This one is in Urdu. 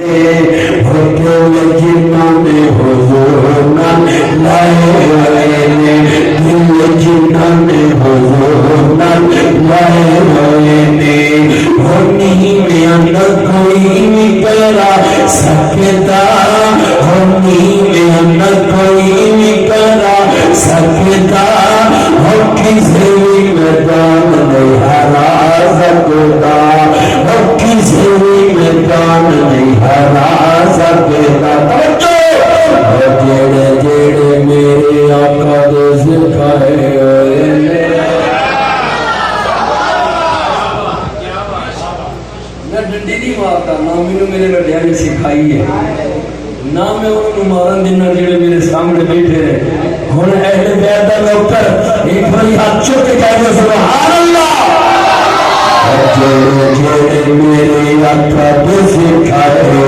ہوتے جنہوں نے حضور نال لائے ہوئے نے دل جنہوں نے حضور نال لائے ہوئے نے ہونی میں اندر کوئی نہیں پیرا سکتا ہونی میں اندر کوئی نہیں پیرا سکتا ہو کسی میدان نہیں ہرا سکتا ہو کسی میدان نہیں ہرا سکتا جڑے جڑے میرے آقا دے سکھائے ہوئے میں ڈنڈی نہیں مارتا نہ میرے میرے وڈیاں نے سکھائی ہے نہ میں انہوں مارن دینا جڑے میرے سامنے بیٹھے رہے ہن اہل بیت دا نوکر ایک بڑی ہاتھ چوک کے کہہ سبحان اللہ جڑے جڑے میرے آقا دے سکھائے